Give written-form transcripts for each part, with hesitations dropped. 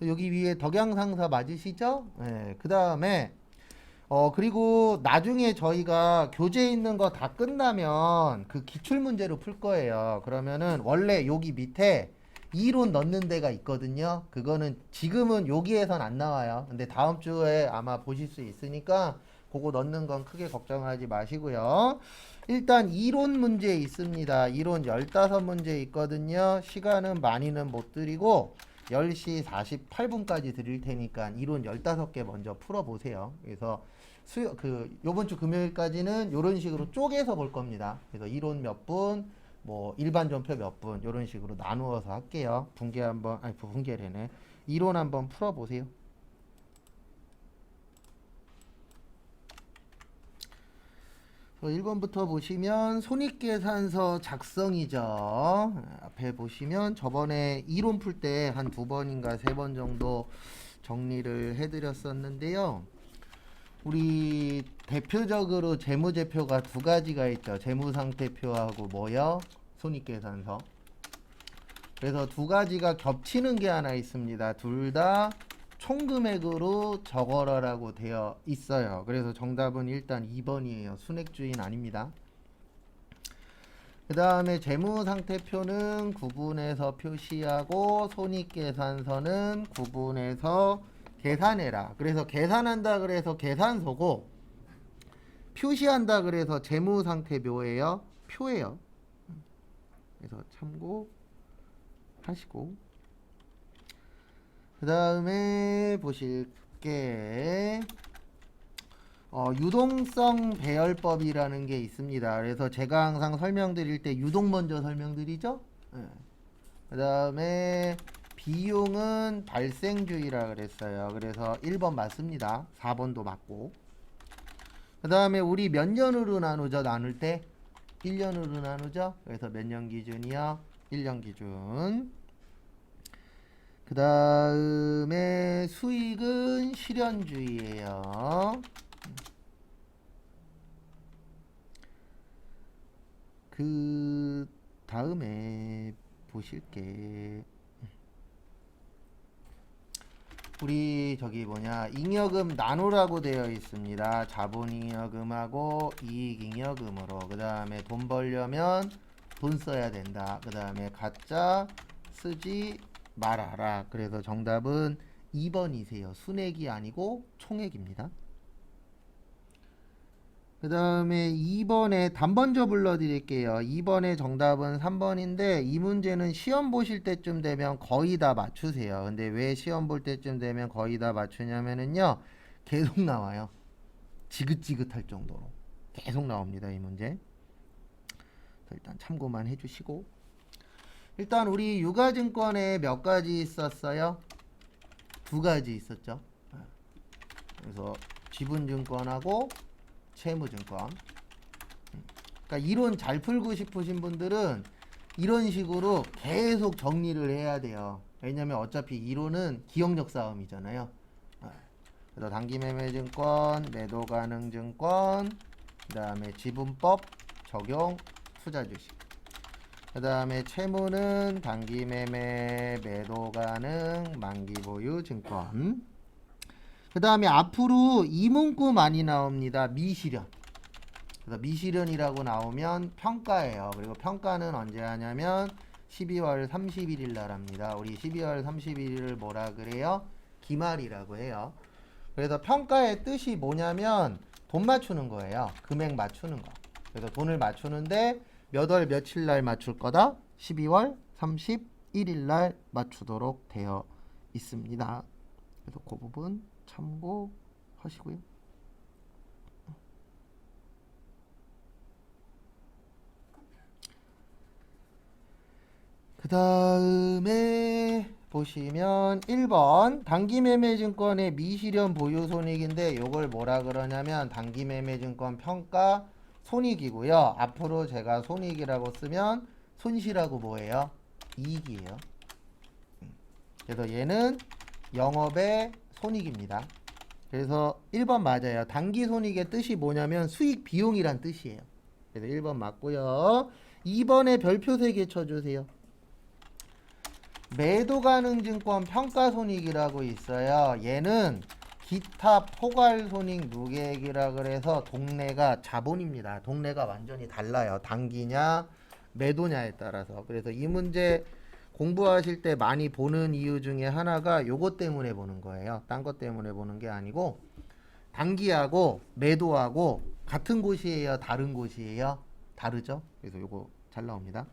여기 위에 덕양상사 맞으시죠? 네, 그 다음에 그리고 나중에 저희가 교재 있는 거 다 끝나면 그 기출문제로 풀 거예요. 그러면은 원래 여기 밑에 이론 넣는 데가 있거든요. 그거는 지금은 여기에선 안 나와요. 근데 다음 주에 아마 보실 수 있으니까 그거 넣는 건 크게 걱정하지 마시고요. 일단 이론 문제 있습니다. 이론 15문제 있거든요. 시간은 많이는 못 드리고 10시 48분까지 드릴 테니까 이론 15개 먼저 풀어보세요. 그래서 요번 주 금요일까지는 이런 식으로 쪼개서 볼 겁니다. 그래서 이론 몇 분, 뭐 일반 전표 몇 분, 이런 식으로 나누어서 할게요. 분계래네. 이론 한번 풀어보세요. 1번부터 보시면 손익계산서 작성이죠. 앞에 보시면 저번에 이론 풀 때 한 2번인가 3번 정도 정리를 해드렸었는데요. 우리 대표적으로 재무제표가 두 가지가 있죠. 재무상태표하고 뭐요? 손익계산서. 그래서 두 가지가 겹치는 게 하나 있습니다. 둘 다 총금액으로 적어라라고 되어 있어요. 그래서 정답은 일단 2번이에요. 순액주인 아닙니다. 그 다음에 재무상태표는 구분해서 표시하고 손익계산서는 구분해서 계산해라. 그래서 계산한다 그래서 계산서고 표시한다 그래서 재무상태표예요. 표예요. 그래서 참고하시고 그 다음에 보실게 유동성 배열법이라는 게 있습니다. 그래서 제가 항상 설명드릴 때 유동 먼저 설명드리죠. 네. 그 다음에 비용은 발생주의라 그랬어요. 그래서 1번 맞습니다. 4번도 맞고. 그 다음에 우리 몇 년으로 나누죠? 나눌 때 1년으로 나누죠. 그래서 몇 년 기준이요? 1년 기준. 그 다음에 수익은 실현주의예요. 그 다음에 보실게 우리 저기 잉여금 나누라고 되어 있습니다. 자본잉여금하고 이익잉여금으로. 그 다음에 돈 벌려면 돈 써야 된다. 그 다음에 가짜 쓰지 말아라. 그래서 정답은 2번이세요. 순액이 아니고 총액입니다. 그 다음에 2번에 단번져 불러드릴게요. 2번의 정답은 3번인데 이 문제는 시험 보실 때쯤 되면 거의 다 맞추세요. 근데 왜 시험 볼 때쯤 되면 거의 다 맞추냐면은요. 계속 나와요. 지긋지긋할 정도로. 계속 나옵니다. 이 문제. 일단 참고만 해주시고. 일단 우리 유가증권에 몇 가지 있었어요? 2가지 있었죠. 그래서 지분증권하고 채무증권. 그러니까 이론 잘 풀고 싶으신 분들은 이런 식으로 계속 정리를 해야 돼요. 왜냐면 어차피 이론은 기억력 싸움이잖아요. 그래서 단기매매증권, 매도가능증권, 그 다음에 지분법 적용 투자주식. 그 다음에 채무는 단기매매, 매도가능, 만기보유 증권. 그 다음에 앞으로 이 문구 많이 나옵니다. 미실현. 그래서 미실현이라고 나오면 평가예요. 그리고 평가는 언제 하냐면 12월 31일 날 합니다. 우리 12월 31일을 뭐라 그래요? 기말이라고 해요. 그래서 평가의 뜻이 뭐냐면 돈 맞추는 거예요. 금액 맞추는 거. 그래서 돈을 맞추는데 몇 월 며칠 날 맞출 거다? 12월 31일 날 맞추도록 되어 있습니다. 그래서 그 부분 참고하시고요. 그 다음에 보시면 1번 단기매매증권의 미실현 보유손익인데 요걸 뭐라 그러냐면 단기매매증권 평가 손익이고요. 앞으로 제가 손익이라고 쓰면 손실하고 뭐예요? 이익이에요. 그래서 얘는 영업의 손익입니다. 그래서 1번 맞아요. 단기 손익의 뜻이 뭐냐면 수익 비용이란 뜻이에요. 그래서 1번 맞고요. 2번에 별표 3개 쳐주세요. 매도 가능 증권 평가 손익이라고 있어요. 얘는 기타 포괄 손익 누계액이라 그래서 동네가 자본입니다. 동네가 완전히 달라요. 단기냐 매도냐에 따라서. 그래서 이 문제 공부하실 때 많이 보는 이유 중에 하나가 요것 때문에 보는 거예요. 딴 것 때문에 보는 게 아니고 단기하고 매도하고 같은 곳이에요, 다른 곳이에요? 다르죠? 그래서 요거 잘 나옵니다.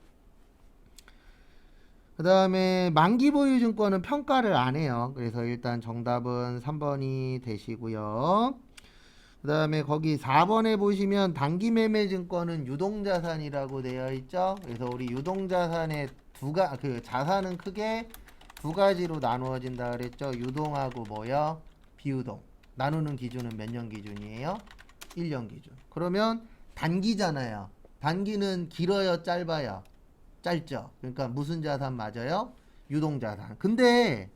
그 다음에 만기 보유 증권은 평가를 안 해요. 그래서 일단 정답은 3번이 되시고요. 그 다음에 거기 4번에 보시면 단기 매매 증권은 유동자산이라고 되어 있죠. 그래서 우리 유동자산의 그 자산은 크게 두 가지로 나누어진다 그랬죠. 유동하고 뭐요? 비유동. 나누는 기준은 몇 년 기준이에요? 1년 기준. 그러면 단기잖아요. 단기는 길어요, 짧아요? 짧죠. 그러니까 무슨 자산 맞아요? 유동자산. 근데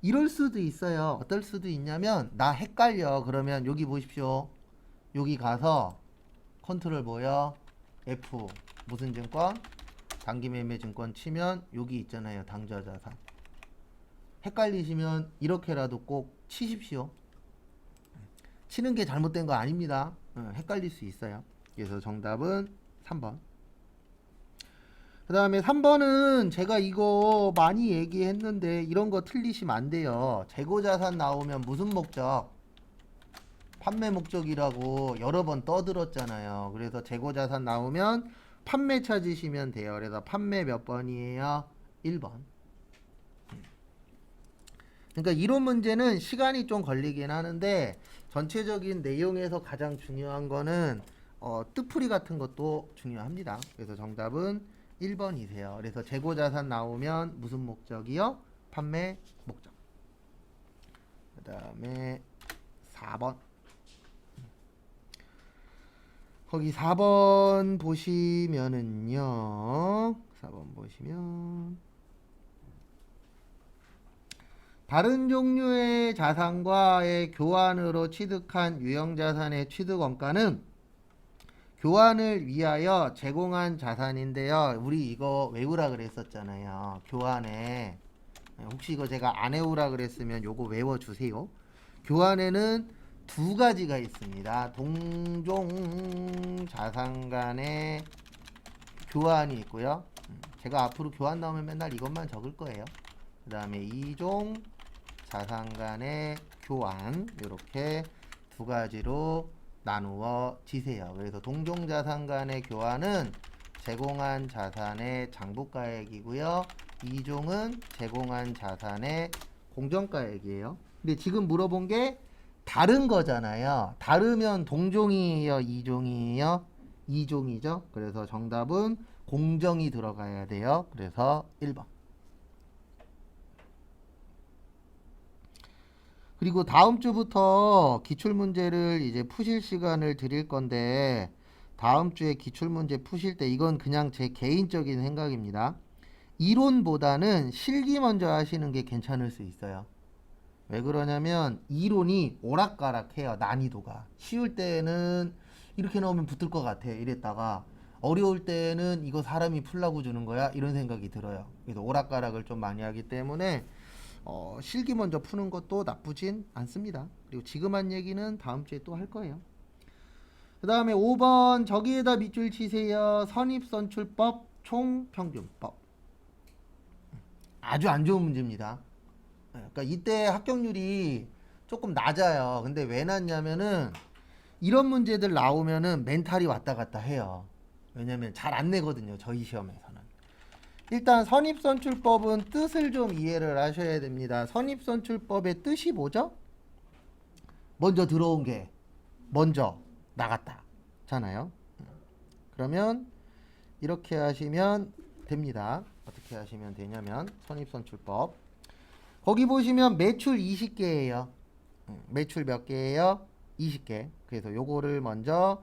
이럴 수도 있어요. 어떨 수도 있냐면 나 헷갈려. 그러면 여기 보십시오. 여기 가서 컨트롤 뭐요? F 무슨 증권? 단기 매매 증권 치면 여기 있잖아요. 당좌자산. 헷갈리시면 이렇게라도 꼭 치십시오. 치는 게 잘못된 거 아닙니다. 헷갈릴 수 있어요. 그래서 정답은 3번. 그 다음에 3번은 제가 이거 많이 얘기했는데 이런 거 틀리시면 안 돼요. 재고자산 나오면 무슨 목적? 판매 목적이라고 여러 번 떠들었잖아요. 그래서 재고자산 나오면 판매 찾으시면 돼요. 그래서 판매 몇 번이에요? 1번. 그러니까 이론 문제는 시간이 좀 걸리긴 하는데 전체적인 내용에서 가장 중요한 거는 뜻풀이 같은 것도 중요합니다. 그래서 정답은 1번이세요. 그래서 재고자산 나오면 무슨 목적이요? 판매 목적. 그 다음에 4번. 거기 4번 보시면은요. 4번 보시면 다른 종류의 자산과의 교환으로 취득한 유형자산의 취득원가는 교환을 위하여 제공한 자산인데요. 우리 이거 외우라 그랬었잖아요. 교환에 혹시 이거 제가 안 외우라 그랬으면 요거 외워주세요. 교환에는 두 가지가 있습니다. 동종 자산 간의 교환이 있고요. 제가 앞으로 교환 나오면 맨날 이것만 적을 거예요. 그 다음에 이종 자산 간의 교환, 이렇게 두 가지로 나누어지세요. 그래서 동종자산 간의 교환은 제공한 자산의 장부가액이고요. 이종은 제공한 자산의 공정가액이에요. 근데 지금 물어본 게 다른 거잖아요. 다르면 동종이에요, 이종이에요? 이종이죠. 그래서 정답은 공정이 들어가야 돼요. 그래서 1번. 그리고 다음 주부터 기출문제를 이제 푸실 시간을 드릴 건데 다음 주에 기출문제 푸실 때 이건 그냥 제 개인적인 생각입니다. 이론보다는 실기 먼저 하시는 게 괜찮을 수 있어요. 왜 그러냐면 이론이 오락가락해요. 난이도가. 쉬울 때는 이렇게 나오면 붙을 것 같아. 이랬다가 어려울 때는 이거 사람이 풀라고 주는 거야? 이런 생각이 들어요. 그래서 오락가락을 좀 많이 하기 때문에 실기 먼저 푸는 것도 나쁘진 않습니다. 그리고 지금 한 얘기는 다음 주에 또 할 거예요. 그 다음에 5번 저기에다 밑줄 치세요. 선입선출법 총평균법. 아주 안 좋은 문제입니다. 그러니까 이때 합격률이 조금 낮아요. 근데 왜 낮냐면은 이런 문제들 나오면은 멘탈이 왔다 갔다 해요. 왜냐면 잘 안 내거든요. 저희 시험에서는. 일단 선입선출법은 뜻을 좀 이해를 하셔야 됩니다. 선입선출법의 뜻이 뭐죠? 먼저 들어온 게 먼저 나갔다 잖아요. 그러면 이렇게 하시면 됩니다. 어떻게 하시면 되냐면 선입선출법 거기 보시면 매출 20개예요. 매출 몇 개예요? 20개. 그래서 요거를 먼저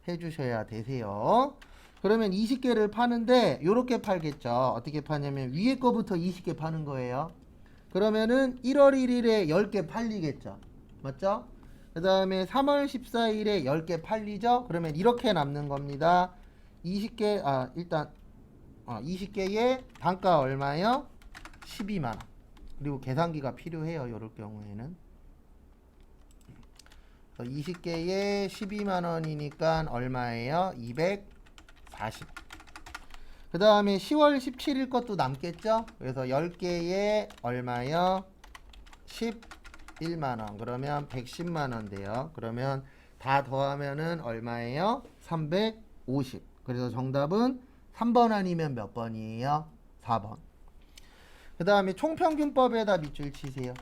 해주셔야 되세요. 그러면 20개를 파는데 요렇게 팔겠죠. 어떻게 파냐면 위에 거부터 20개 파는 거예요. 그러면은 1월 1일에 10개 팔리겠죠. 맞죠? 그 다음에 3월 14일에 10개 팔리죠. 그러면 이렇게 남는 겁니다. 20개 일단 20개의 단가 얼마요? 12만 원. 그리고 계산기가 필요해요. 이럴 경우에는. 20개에 12만 원이니까 얼마예요? 240. 그 다음에 10월 17일 것도 남겠죠? 그래서 10개에 얼마요? 11만 원. 그러면 110만 원 돼요. 그러면 다 더하면은 얼마예요? 350. 그래서 정답은 3번 아니면 몇 번이에요? 4번. 그 다음에 총평균법에다 밑줄 치세요.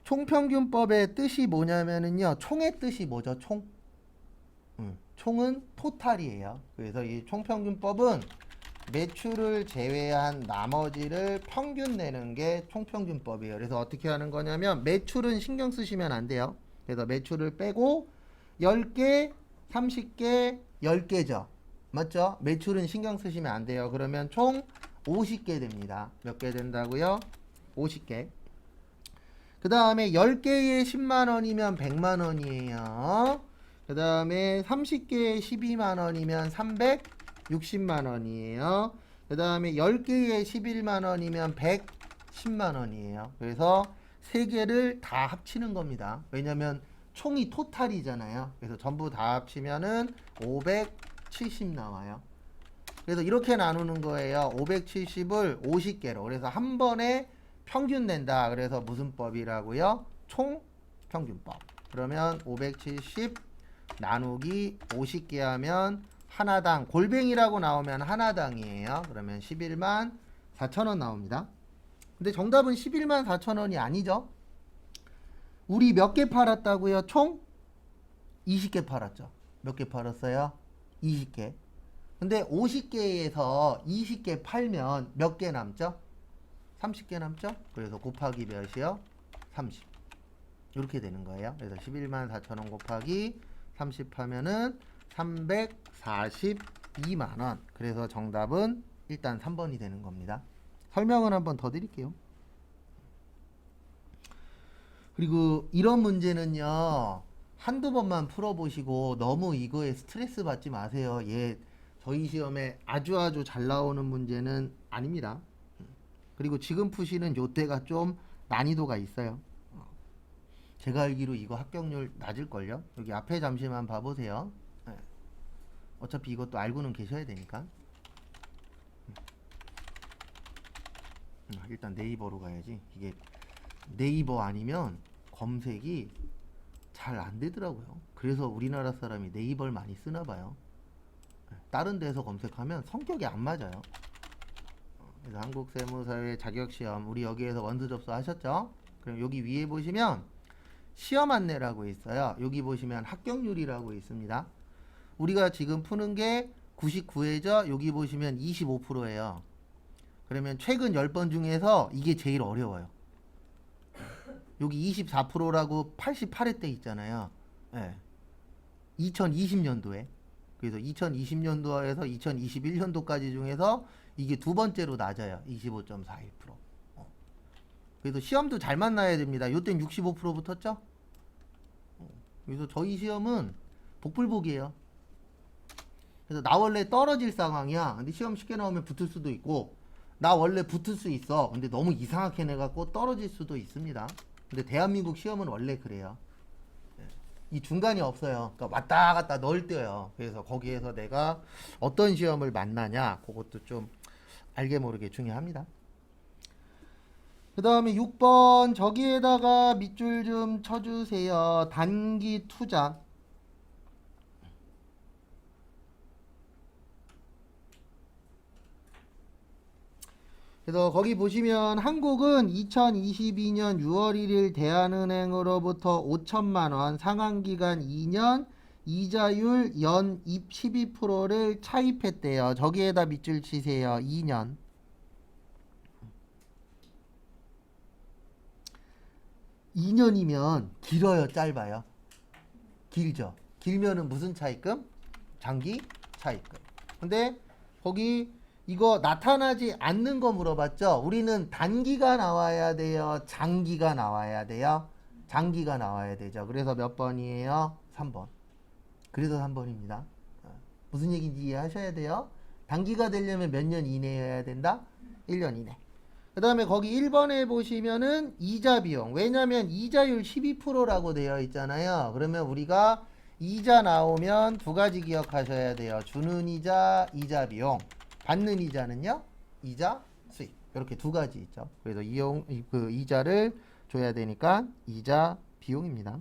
총평균법의 뜻이 뭐냐면은요. 총의 뜻이 뭐죠? 총? 총은 토탈이에요. 그래서 이 총평균법은 매출을 제외한 나머지를 평균 내는 게 총평균법이에요. 그래서 어떻게 하는 거냐면 매출은 신경 쓰시면 안 돼요. 그래서 매출을 빼고 10개, 30개, 10개죠. 맞죠? 매출은 신경 쓰시면 안 돼요. 그러면 총 50개 됩니다. 몇 개 된다고요? 50개. 그 다음에 10개에 10만 원이면 100만 원이에요. 그 다음에 30개에 12만 원이면 360만 원이에요. 그 다음에 10개에 11만 원이면 110만 원이에요. 그래서 3개를 다 합치는 겁니다. 왜냐면 총이 토탈이잖아요. 그래서 전부 다 합치면은 570 나와요. 그래서 이렇게 나누는 거예요. 570을 50개로. 그래서 한 번에 평균 낸다. 그래서 무슨 법이라고요? 총평균법. 그러면 570 나누기 50개 하면 하나당 골뱅이라고 나오면 하나당이에요. 그러면 11만 4천 원 나옵니다. 근데 정답은 11만 4천 원이 아니죠. 우리 몇 개 팔았다고요? 총 20개 팔았죠. 몇 개 팔았어요? 20개. 근데 50개에서 20개 팔면 몇 개 남죠? 30개 남죠? 그래서 곱하기 몇이요? 30. 이렇게 되는 거예요. 그래서 11만 4천 원 곱하기 30 하면은 342만 원. 그래서 정답은 일단 3번이 되는 겁니다. 설명을 한번 더 드릴게요. 그리고 이런 문제는요. 한두 번만 풀어보시고 너무 이거에 스트레스 받지 마세요. 예, 저희 시험에 아주 잘 나오는 문제는 아닙니다. 그리고 지금 푸시는 요때가 좀 난이도가 있어요. 제가 알기로 이거 합격률 낮을걸요? 여기 앞에 잠시만 봐보세요. 네. 어차피 이것도 알고는 계셔야 되니까. 일단 네이버로 가야지. 이게 네이버 아니면 검색이 잘 안 되더라고요. 그래서 우리나라 사람이 네이버를 많이 쓰나 봐요. 다른 데서 검색하면 성격이 안 맞아요. 그래서 한국세무사회 자격시험 우리 여기에서 원서 접수하셨죠? 그럼 여기 위에 보시면 시험 안내라고 있어요. 여기 보시면 합격률이라고 있습니다. 우리가 지금 푸는 게 99회죠? 여기 보시면 25%예요. 그러면 최근 10번 중에서 이게 제일 어려워요. 여기 24%라고 88회 때 있잖아요. 네. 2020년도에. 그래서 2020년도에서 2021년도까지 중에서 이게 두 번째로 낮아요. 25.41%. 그래서 시험도 잘 만나야 됩니다. 요땐 65% 붙었죠? 그래서 저희 시험은 복불복이에요. 그래서 나 원래 떨어질 상황이야. 근데 시험 쉽게 나오면 붙을 수도 있고, 나 원래 붙을 수 있어. 근데 너무 이상하게 내갖고 떨어질 수도 있습니다. 근데 대한민국 시험은 원래 그래요. 이 중간이 없어요. 그러니까 왔다 갔다 널 뛰어요. 그래서 거기에서 내가 어떤 시험을 만나냐, 그것도 좀 알게 모르게 중요합니다. 그 다음에 6번 저기에다가 밑줄 좀 쳐주세요. 단기 투자. 그래서 거기 보시면 한국은 2022년 6월 1일 대한은행으로부터 5천만 원, 상환기간 2년, 이자율 연 12%를 차입했대요. 저기에다 밑줄 치세요. 2년. 2년이면 길어요, 짧아요? 길죠. 길면은 무슨 차입금? 장기 차입금. 근데 거기 이거 나타나지 않는 거 물어봤죠? 우리는 단기가 나와야 돼요? 장기가 나와야 돼요? 장기가 나와야 되죠. 그래서 몇 번이에요? 3번. 그래서 3번입니다. 무슨 얘기인지 이해하셔야 돼요? 단기가 되려면 몇 년 이내여야 된다? 1년 이내. 그 다음에 거기 1번에 보시면은 이자 비용. 왜냐면 이자율 12%라고 되어 있잖아요. 그러면 우리가 이자 나오면 두 가지 기억하셔야 돼요. 주는 이자, 이자 비용. 받는 이자는요? 이자 수익. 이렇게 두 가지 있죠. 그래서 그 이자를 줘야 되니까 이자 비용입니다.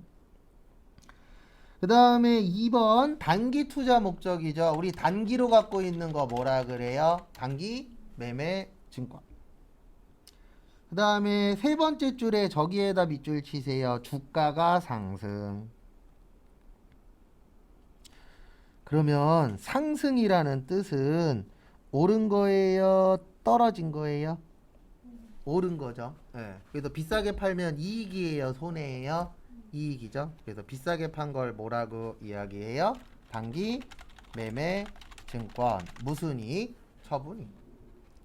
그 다음에 2번 단기 투자 목적이죠. 우리 단기로 갖고 있는 거 뭐라 그래요? 단기 매매 증권. 그 다음에 세 번째 줄에 저기에다 밑줄 치세요. 주가가 상승. 그러면 상승이라는 뜻은 오른 거예요? 떨어진 거예요? 오른 거죠. 네. 그래서 비싸게 팔면 이익이에요? 손해예요? 이익이죠. 그래서 비싸게 판 걸 뭐라고 이야기해요? 단기 매매 증권. 무슨 이익? 처분이익.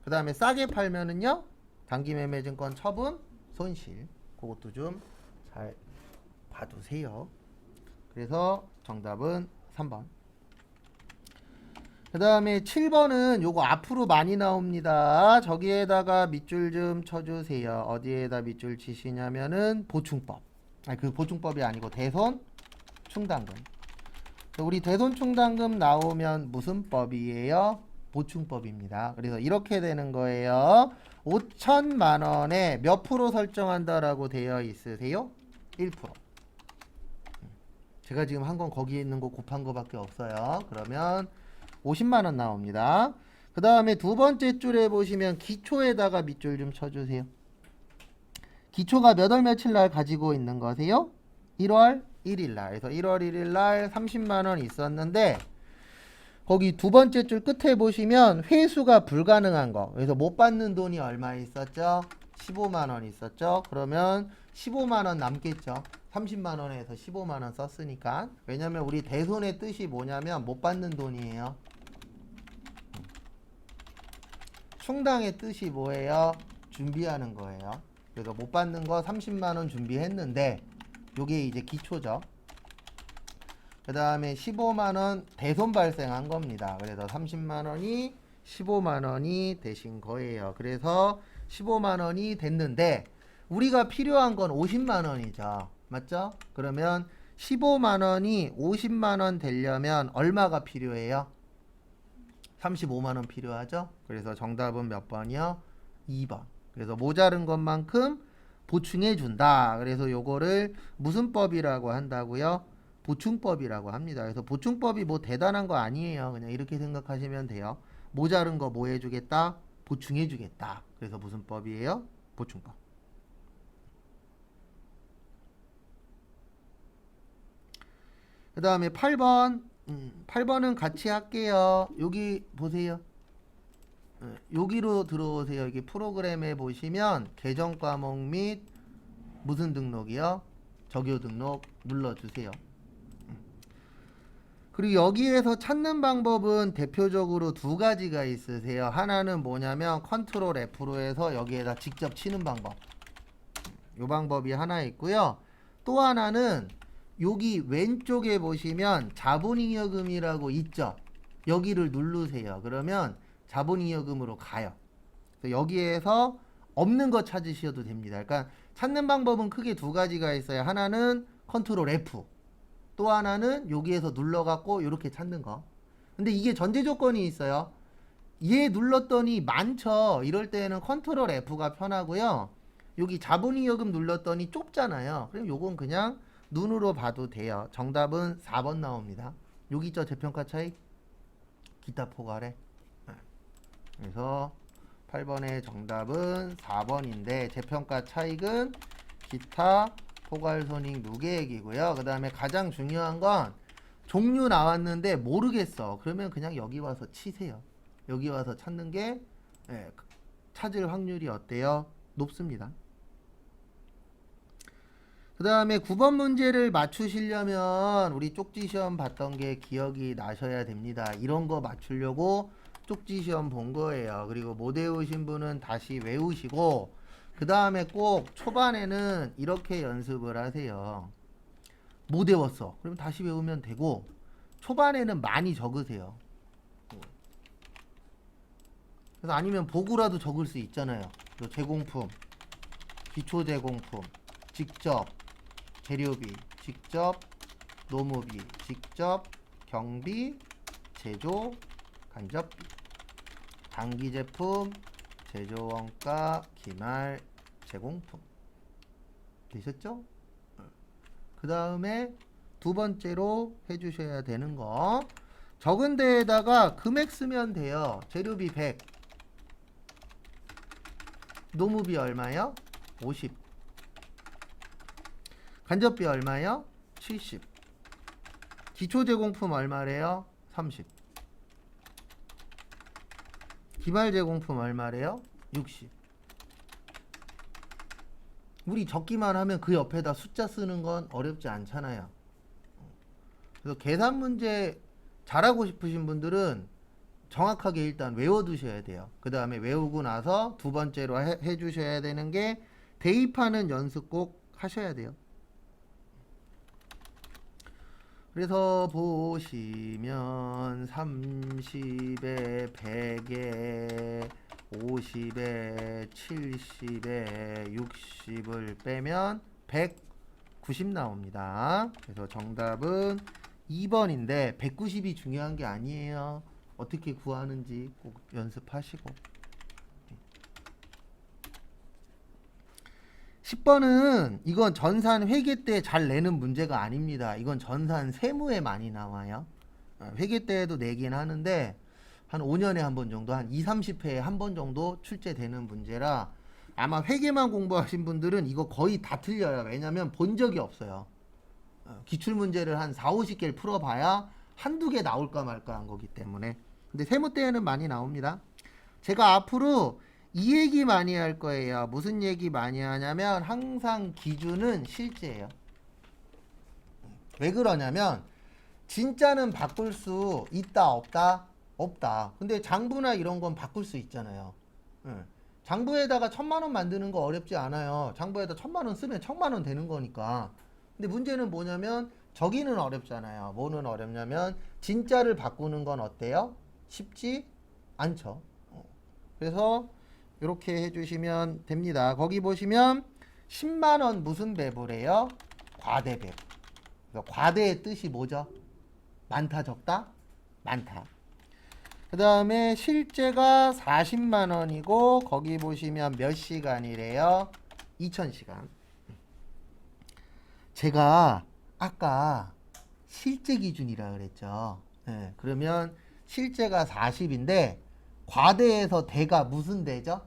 그 다음에 싸게 팔면은요? 단기 매매 증권 처분 손실. 그것도 좀 잘 봐두세요. 그래서 정답은 3번. 그 다음에 7번은 요거 앞으로 많이 나옵니다. 저기에다가 밑줄 좀 쳐주세요. 어디에다 밑줄 치시냐면은 보충법. 아니 그 보충법이 아니고 대손 충당금. 우리 대손 충당금 나오면 무슨 법이에요? 보충법입니다. 그래서 이렇게 되는 거예요. 5천만 원에 몇 프로 설정한다라고 되어 있으세요? 1%. 제가 지금 한 건 거기에 있는 거 곱한 거밖에 없어요. 그러면 50만 원 나옵니다. 그 다음에 두 번째 줄에 보시면 기초에다가 밑줄 좀 쳐주세요. 기초가 몇 월 며칠 날 가지고 있는 거세요? 1월 1일 날. 그래서 1월 1일 날 30만 원 있었는데 거기 두 번째 줄 끝에 보시면 회수가 불가능한 거. 그래서 못 받는 돈이 얼마 있었죠? 15만 원 있었죠? 그러면 15만 원 남겠죠? 30만 원에서 15만 원 썼으니까. 왜냐면 우리 대손의 뜻이 뭐냐면 못 받는 돈이에요. 충당의 뜻이 뭐예요? 준비하는 거예요. 그래서 못 받는 거 30만 원 준비했는데 요게 이제 기초죠. 그 다음에 15만 원 대손 발생한 겁니다. 그래서 30만 원이 15만 원이 되신 거예요. 그래서 15만 원이 됐는데 우리가 필요한 건 50만 원이죠. 맞죠? 그러면 15만 원이 50만 원 되려면 얼마가 필요해요? 35만 원 필요하죠? 그래서 정답은 몇 번이요? 2번. 그래서 모자른 것만큼 보충해 준다. 그래서 요거를 무슨 법이라고 한다고요? 보충법이라고 합니다. 그래서 보충법이 뭐 대단한 거 아니에요. 그냥 이렇게 생각하시면 돼요. 모자른 거 뭐 해주겠다? 보충해 주겠다. 그래서 무슨 법이에요? 보충법. 그 다음에 8번. 8번은 같이 할게요. 여기 보세요. 여기로 들어오세요. 여기 프로그램에 보시면 계정 과목 및 무슨 등록이요? 적요 등록 눌러주세요. 그리고 여기에서 찾는 방법은 대표적으로 두 가지가 있으세요. 하나는 뭐냐면 컨트롤 F로 해서 여기에다 직접 치는 방법. 이 방법이 하나 있고요. 또 하나는 여기 왼쪽에 보시면 자본잉여금이라고 있죠. 여기를 누르세요. 그러면 자본잉여금으로 가요. 여기에서 없는 거 찾으셔도 됩니다. 그러니까 찾는 방법은 크게 두 가지가 있어요. 하나는 컨트롤 F. 또 하나는 여기에서 눌러갖고 이렇게 찾는 거. 근데 이게 전제 조건이 있어요. 얘 눌렀더니 많죠. 이럴 때는 컨트롤 F가 편하고요. 여기 자본잉여금 눌렀더니 좁잖아요. 그럼 요건 그냥 눈으로 봐도 돼요. 정답은 4번 나옵니다. 여기 있죠. 재평가 차익. 기타 포괄에. 그래서 8번의 정답은 4번인데 재평가 차익은 기타 포괄손익 누계액이고요. 그 다음에 가장 중요한 건 종류 나왔는데 모르겠어. 그러면 그냥 여기 와서 치세요. 여기 와서 찾는 게 찾을 확률이 어때요? 높습니다. 그 다음에 9번 문제를 맞추시려면 우리 쪽지 시험 봤던 게 기억이 나셔야 됩니다. 이런 거 맞추려고 쪽지 시험 본 거예요. 그리고 못 외우신 분은 다시 외우시고 그 다음에 꼭 초반에는 이렇게 연습을 하세요. 못 외웠어. 그럼 다시 외우면 되고 초반에는 많이 적으세요. 그래서 아니면 보고라도 적을 수 있잖아요. 제공품, 기초 제공품, 직접 재료비, 직접 노무비, 직접 경비, 제조 간접비, 단기 제품, 제조 원가, 기말 제공품. 되셨죠? 그 다음에 두 번째로 해주셔야 되는 거, 적은 데에다가 금액 쓰면 돼요. 재료비 100, 노무비 얼마요? 50, 간접비 얼마요? 70, 기초 제공품 얼마래요? 30, 기말 제공품 얼마래요? 60. 우리 적기만 하면 그 옆에다 숫자 쓰는 건 어렵지 않잖아요. 그래서 계산 문제 잘하고 싶으신 분들은 정확하게 일단 외워두셔야 돼요. 그 다음에 외우고 나서 두 번째로 해주셔야 되는 게 대입하는 연습 꼭 하셔야 돼요. 그래서 보시면 30에 100에 50에 70에 60을 빼면 190 나옵니다. 그래서 정답은 2번인데 190이 중요한 게 아니에요. 어떻게 구하는지 꼭 연습하시고. 10번은 이건 전산 회계 때 잘 내는 문제가 아닙니다. 이건 전산 세무에 많이 나와요. 회계 때에도 내긴 하는데 한 5년에 한 번 정도, 한 2, 30회에 한 번 정도 출제되는 문제라 아마 회계만 공부하신 분들은 이거 거의 다 틀려요. 왜냐면 본 적이 없어요. 기출문제를 한 4, 50개를 풀어봐야 한두 개 나올까 말까 한 거기 때문에. 근데 세무 때에는 많이 나옵니다. 제가 앞으로 이 얘기 많이 할 거예요. 무슨 얘기 많이 하냐면 항상 기준은 실제예요. 왜 그러냐면 진짜는 바꿀 수 있다 없다? 없다. 근데 장부나 이런 건 바꿀 수 있잖아요. 장부에다가 1000만 원 만드는 거 어렵지 않아요. 장부에다 1000만 원 쓰면 1000만 원 되는 거니까. 근데 문제는 뭐냐면 저기는 어렵잖아요. 뭐는 어렵냐면 진짜를 바꾸는 건 어때요? 쉽지 않죠. 그래서 이렇게 해주시면 됩니다. 거기 보시면 10만 원 무슨 배부래요? 과대 배부. 그래서 과대의 뜻이 뭐죠? 많다 적다? 많다. 그 다음에 실제가 40만 원이고 거기 보시면 몇 시간이래요? 2000시간. 제가 아까 실제 기준이라 그랬죠. 네, 그러면 실제가 40인데 과대에서 대가 무슨 대죠?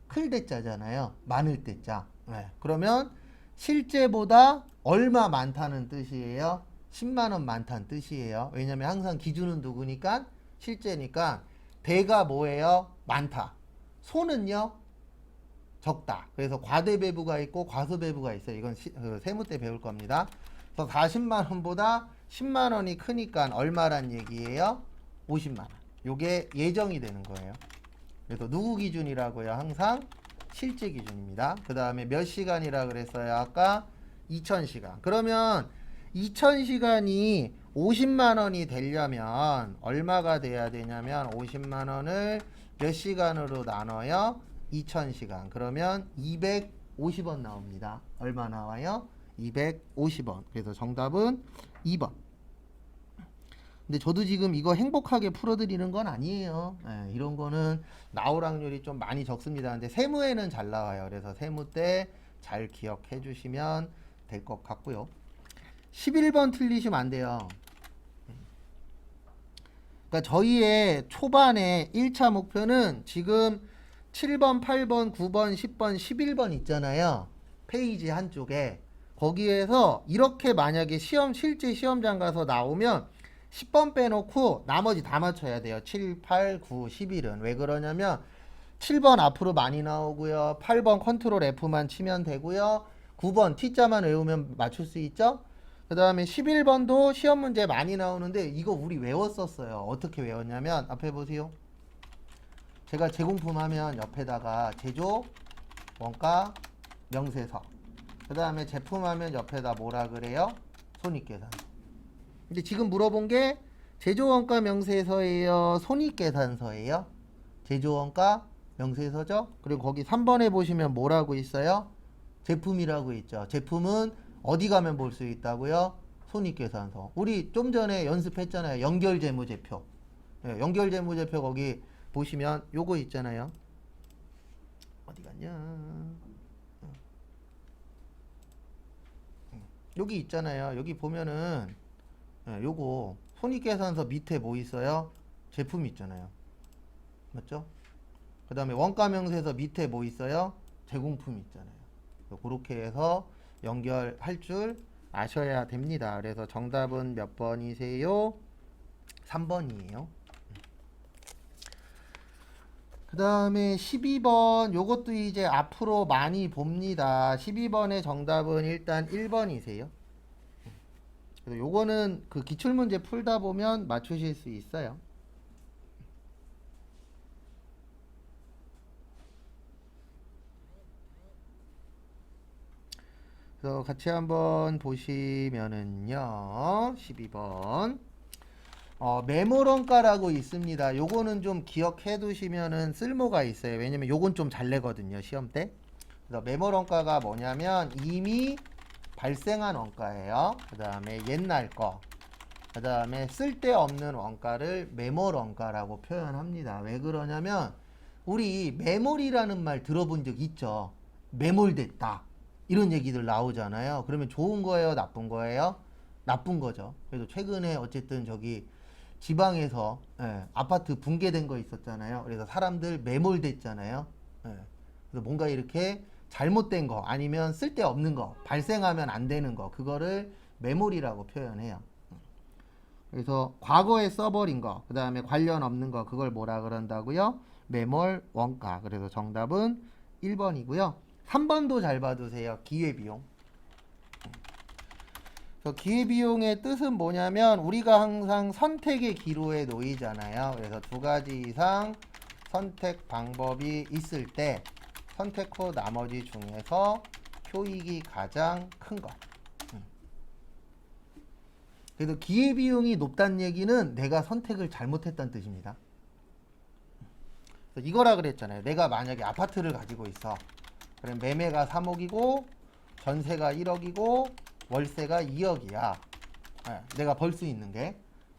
클 대자잖아요. 많을 대자. 네, 그러면 실제보다 얼마 많다는 뜻이에요? 10만 원 많다는 뜻이에요. 왜냐면 항상 기준은 누구니까? 실제니까. 대가 뭐예요? 많다. 소는요? 적다. 그래서 과대배부가 있고 과소배부가 있어요. 이건 세무 때 배울 겁니다. 그래서 40만 원보다 10만 원이 크니까 얼마란 얘기예요? 50만 원. 요게 예정이 되는 거예요. 그래서 누구 기준이라고요? 항상 실제 기준입니다. 그 다음에 몇 시간이라 그랬어요? 아까 2000시간. 그러면 2000시간이 50만 원이 되려면 얼마가 돼야 되냐면 50만 원을 몇 시간으로 나눠요? 2000시간. 그러면 250원 나옵니다. 얼마 나와요? 250원. 그래서 정답은 2번. 근데 저도 지금 이거 행복하게 풀어드리는 건 아니에요. 네, 이런 거는 나올 확률이 좀 많이 적습니다. 근데 세무에는 잘 나와요. 그래서 세무 때 잘 기억해 주시면 될 것 같고요. 11번 틀리시면 안 돼요. 그러니까 저희의 초반에 1차 목표는 지금 7번, 8번, 9번, 10번, 11번 있잖아요. 페이지 한쪽에. 거기에서 이렇게 만약에 실제 시험장 가서 나오면 10번 빼놓고 나머지 다 맞춰야 돼요. 7, 8, 9, 11은. 왜 그러냐면 7번 앞으로 많이 나오고요. 8번 컨트롤 F만 치면 되고요. 9번 T자만 외우면 맞출 수 있죠. 그 다음에 11번도 시험 문제 많이 나오는데 이거 우리 외웠었어요. 어떻게 외웠냐면 앞에 보세요. 제가 제공품 하면 옆에다가 제조, 원가, 명세서. 그 다음에 제품 하면 옆에다 뭐라 그래요? 손익계산. 근데 지금 물어본 게 제조, 원가, 명세서예요? 손익계산서예요? 제조원가, 명세서적. 그리고 거기 3번에 보시면 뭐라고 있어요? 제품이라고 있죠. 제품은 어디 가면 볼 수 있다고요? 손익계산서. 우리 좀 전에 연습했잖아요. 연결재무제표. 예, 연결재무제표 거기 보시면 요거 있잖아요. 어디 갔냐? 여기 있잖아요. 여기 보면은 예, 요거 손익계산서 밑에 뭐 있어요? 제품 있잖아요. 맞죠? 그 다음에 원가명세서 밑에 뭐 있어요? 제공품 있잖아요. 그렇게 해서 연결할 줄 아셔야 됩니다. 그래서 정답은 몇 번이세요? 3번이에요. 그 다음에 12번 요것도 이제 앞으로 많이 봅니다. 12번의 정답은 일단 1번이세요. 그래서 요거는 그 기출문제 풀다 보면 맞추실 수 있어요. 그래서 같이 한번 보시면은요. 12번 메모런가라고 있습니다. 요거는 좀 기억해 두시면은 쓸모가 있어요. 왜냐면 요건 좀 잘 내거든요. 시험 때. 그래서 메모런가가 뭐냐면 이미 발생한 원가예요. 그 다음에 옛날 거. 그 다음에 쓸데없는 원가를 메모런가라고 표현합니다. 왜 그러냐면 우리 메몰이라는 말 들어본 적 있죠? 메몰됐다. 이런 얘기들 나오잖아요. 그러면 좋은 거예요? 나쁜 거예요? 나쁜 거죠. 그래서 최근에 어쨌든 저기 지방에서 아파트 붕괴된 거 있었잖아요. 그래서 사람들 매몰됐잖아요. 그래서 뭔가 이렇게 잘못된 거 아니면 쓸데없는 거 발생하면 안 되는 거 그거를 매몰이라고 표현해요. 그래서 과거에 써버린 거, 그 다음에 관련 없는 거 그걸 뭐라 그런다고요? 매몰 원가. 그래서 정답은 1번이고요. 3번도 잘 봐두세요. 기회비용. 기회비용의 뜻은 뭐냐면 우리가 항상 선택의 기로에 놓이잖아요. 그래서 두 가지 이상 선택 방법이 있을 때 선택 후 나머지 중에서 효익이 가장 큰 것. 그래서 기회비용이 높다는 얘기는 내가 선택을 잘못했다는 뜻입니다. 이거라 그랬잖아요. 내가 만약에 아파트를 가지고 있어. 그럼 매매가 3억이고 전세가 1억이고 월세가 2억이야. 내가 벌 수 있는 게.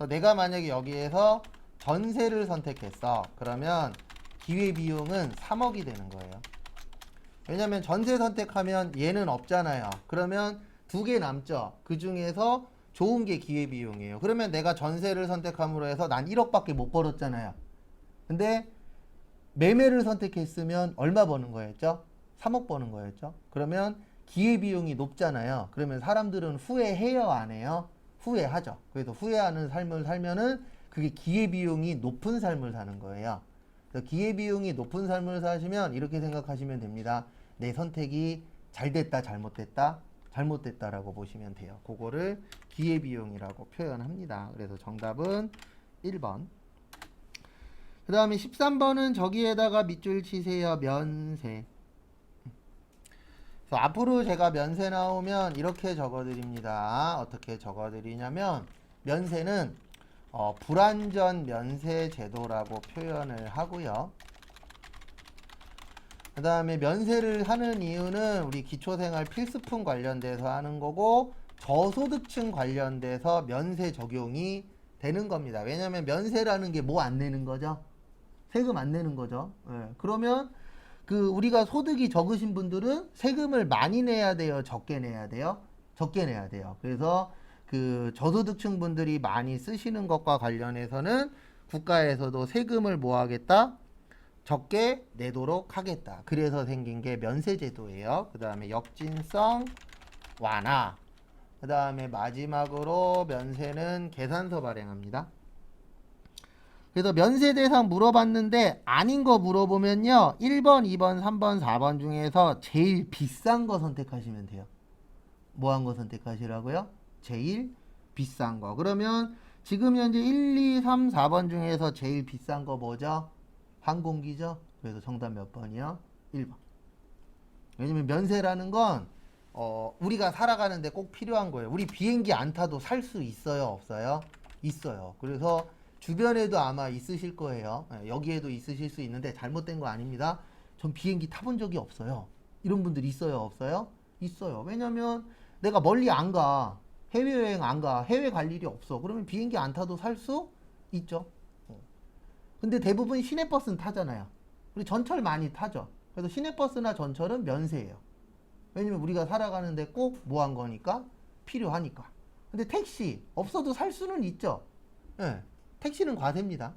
내가 만약에 여기에서 전세를 선택했어. 그러면 기회비용은 3억이 되는 거예요. 왜냐면 전세 선택하면 얘는 없잖아요. 그러면 두 개 남죠. 그 중에서 좋은 게 기회비용이에요. 그러면 내가 전세를 선택함으로 해서 난 1억밖에 못 벌었잖아요. 근데 매매를 선택했으면 얼마 버는 거였죠? 3억 버는 거였죠. 그러면 기회비용이 높잖아요. 그러면 사람들은 후회해요, 안 해요? 후회하죠. 그래서 후회하는 삶을 살면은 그게 기회비용이 높은 삶을 사는 거예요. 그래서 기회비용이 높은 삶을 사시면 이렇게 생각하시면 됩니다. 내 선택이 잘 됐다, 잘못됐다, 잘못됐다라고 보시면 돼요. 그거를 기회비용이라고 표현합니다. 그래서 정답은 1번. 그 다음에 13번은 저기에다가 밑줄 치세요. 면세. 그래서 앞으로 제가 면세 나오면 이렇게 적어드립니다. 어떻게 적어드리냐면 면세는 불완전 면세 제도라고 표현을 하고요. 그 다음에 면세를 하는 이유는 우리 기초생활 필수품 관련돼서 하는 거고 저소득층 관련돼서 면세 적용이 되는 겁니다. 왜냐하면 면세라는 게 뭐 안 내는 거죠? 세금 안 내는 거죠. 그러면 그 우리가 소득이 적으신 분들은 세금을 많이 내야 돼요? 적게 내야 돼요? 적게 내야 돼요. 그래서 그 저소득층 분들이 많이 쓰시는 것과 관련해서는 국가에서도 세금을 뭐 하겠다? 적게 내도록 하겠다. 그래서 생긴 게 면세제도예요. 그 다음에 역진성 완화. 그 다음에 마지막으로 면세는 계산서 발행합니다. 그래서 면세 대상 물어봤는데 아닌 거 물어보면요. 1번, 2번, 3번, 4번 중에서 제일 비싼 거 선택하시면 돼요. 뭐 한 거 선택하시라고요? 제일 비싼 거. 그러면 지금 현재 1, 2, 3, 4번 중에서 제일 비싼 거 뭐죠? 항공기죠. 그래서 정답 몇 번이요? 1번. 왜냐면 면세라는 건 우리가 살아가는데 꼭 필요한 거예요. 우리 비행기 안 타도 살 수 있어요? 없어요? 있어요. 그래서 주변에도 아마 있으실 거예요. 예, 여기에도 있으실 수 있는데 잘못된 거 아닙니다. 전 비행기 타본 적이 없어요. 이런 분들 있어요, 없어요? 있어요. 왜냐면 내가 멀리 안 가. 해외여행 안 가. 해외 갈 일이 없어. 그러면 비행기 안 타도 살 수 있죠. 근데 대부분 시내버스는 타잖아요. 우리 전철 많이 타죠. 그래서 시내버스나 전철은 면세예요. 왜냐면 우리가 살아가는데 꼭 뭐 한 거니까? 필요하니까. 근데 택시 없어도 살 수는 있죠. 예, 택시는 과세입니다.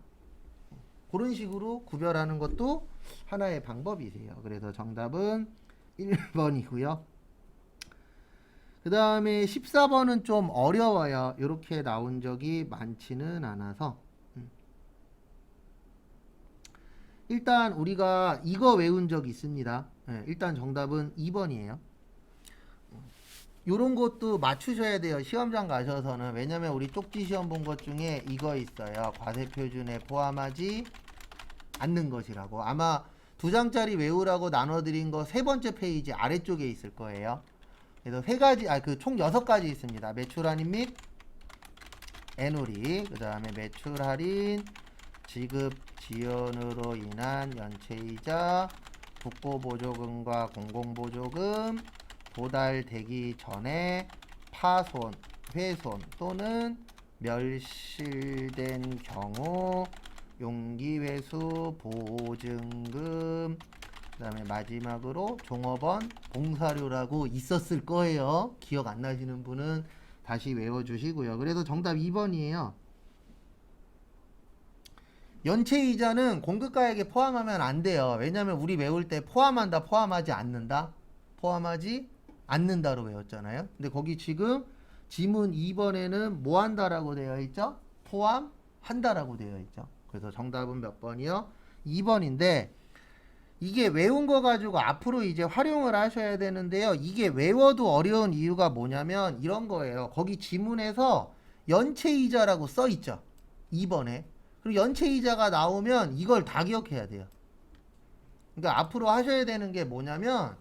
그런 식으로 구별하는 것도 하나의 방법이세요. 그래서 정답은 1번이고요. 그 다음에 14번은 좀 어려워요. 이렇게 나온 적이 많지는 않아서. 일단 우리가 이거 외운 적 있습니다. 예, 일단 정답은 2번이에요. 요런 것도 맞추셔야 돼요. 시험장 가셔서는. 왜냐면 우리 쪽지 시험 본 것 중에 이거 있어요. 과세 표준에 포함하지 않는 것이라고. 아마 2장짜리 외우라고 나눠드린 거 3번째 페이지 아래쪽에 있을 거예요. 그래서 총 6가지 있습니다. 매출 할인 및 애누리, 그 다음에 매출 할인, 지급 지연으로 인한 연체이자, 국고보조금과 공공보조금, 도달되기 전에 파손, 훼손 또는 멸실된 경우 용기회수 보증금, 그 다음에 마지막으로 종업원 봉사료라고 있었을 거예요. 기억 안 나시는 분은 다시 외워주시고요. 그래서 정답 2번이에요. 연체이자는 공급가액에 포함하면 안 돼요. 왜냐면 우리 외울 때 포함한다, 포함하지 않는다, 포함하지 않는다로 외웠잖아요. 근데 거기 지금 지문 2번에는 뭐 한다라고 되어 있죠? 포함한다라고 되어 있죠. 그래서 정답은 몇 번이요? 2번인데 이게 외운 거 가지고 앞으로 이제 활용을 하셔야 되는데요. 이게 외워도 어려운 이유가 뭐냐면 이런 거예요. 거기 지문에서 연체이자라고 써 있죠. 2번에. 그리고 연체이자가 나오면 이걸 다 기억해야 돼요. 그러니까 앞으로 하셔야 되는 게 뭐냐면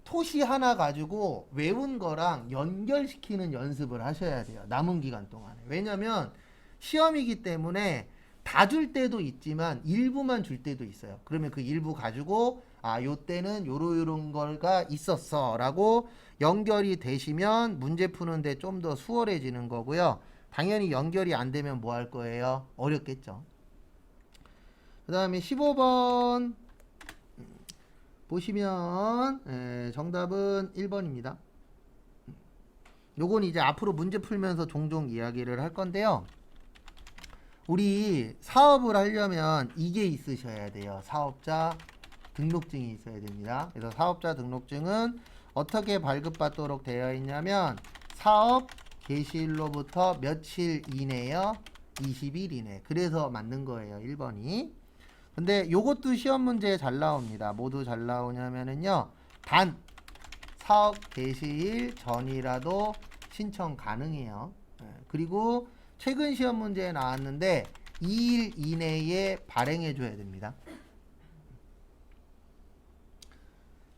토시 하나 가지고 외운 거랑 연결시키는 연습을 하셔야 돼요. 남은 기간 동안에. 왜냐면 시험이기 때문에 다 줄 때도 있지만 일부만 줄 때도 있어요. 그러면 그 일부 가지고 요 때는 요런 거가 있었어 라고 연결이 되시면 문제 푸는데 좀 더 수월해지는 거고요. 당연히 연결이 안 되면 뭐 할 거예요? 어렵겠죠. 그 다음에 15번 보시면 정답은 1번입니다. 요건 이제 앞으로 문제 풀면서 종종 이야기를 할 건데요. 우리 사업을 하려면 이게 있으셔야 돼요. 사업자 등록증이 있어야 됩니다. 그래서 사업자 등록증은 어떻게 발급받도록 되어 있냐면 사업 개시일로부터 며칠 이내요? 20일 이내. 그래서 맞는 거예요. 1번이. 근데 요것도 시험 문제에 잘 나옵니다. 모두 잘 나오냐면은요. 단 사업 개시일 전이라도 신청 가능해요. 그리고 최근 시험 문제에 나왔는데 2일 이내에 발행해 줘야 됩니다.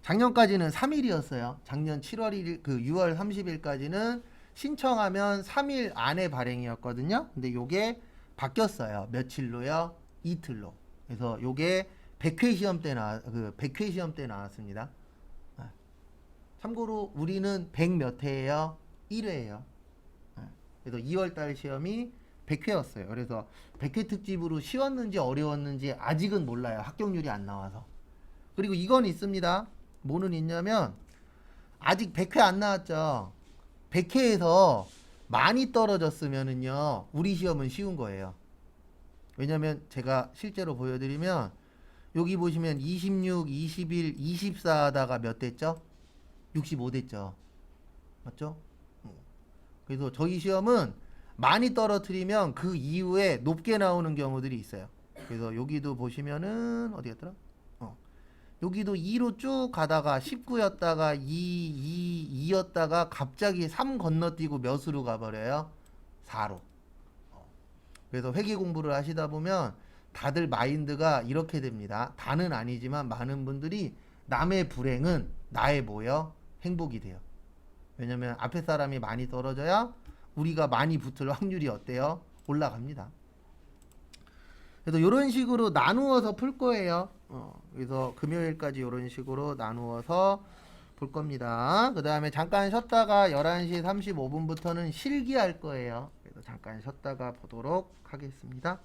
작년까지는 3일이었어요. 작년 7월 1일, 6월 30일까지는 신청하면 3일 안에 발행이었거든요. 근데 요게 바뀌었어요. 며칠로요? 이틀로. 그래서 요게 100회 시험 때 100회 시험 때 나왔습니다. 참고로 우리는 100 몇 회예요? 1회예요. 그래서 2월달 시험이 100회였어요. 그래서 100회 특집으로 쉬웠는지 어려웠는지 아직은 몰라요. 합격률이 안 나와서. 그리고 이건 있습니다. 뭐는 있냐면 아직 100회 안 나왔죠. 100회에서 많이 떨어졌으면은요. 우리 시험은 쉬운 거예요. 왜냐면 제가 실제로 보여드리면 여기 보시면 26, 21, 24 하다가 몇 됐죠? 65 됐죠. 맞죠? 그래서 저희 시험은 많이 떨어뜨리면 그 이후에 높게 나오는 경우들이 있어요. 그래서 여기도 보시면은 어디 갔더라? 여기도 2로 쭉 가다가 19였다가 2였다가 갑자기 3 건너뛰고 몇으로 가버려요? 4로. 그래서 회계 공부를 하시다 보면 다들 마인드가 이렇게 됩니다. 다는 아니지만 많은 분들이 남의 불행은 나의 뭐요? 행복이 돼요. 왜냐면 앞에 사람이 많이 떨어져야 우리가 많이 붙을 확률이 어때요? 올라갑니다. 그래서 이런 식으로 나누어서 풀 거예요. 그래서 금요일까지 이런 식으로 나누어서 볼 겁니다. 그 다음에 잠깐 쉬었다가 11시 35분부터는 실기할 거예요. 그래서 잠깐 쉬었다가 보도록 하겠습니다.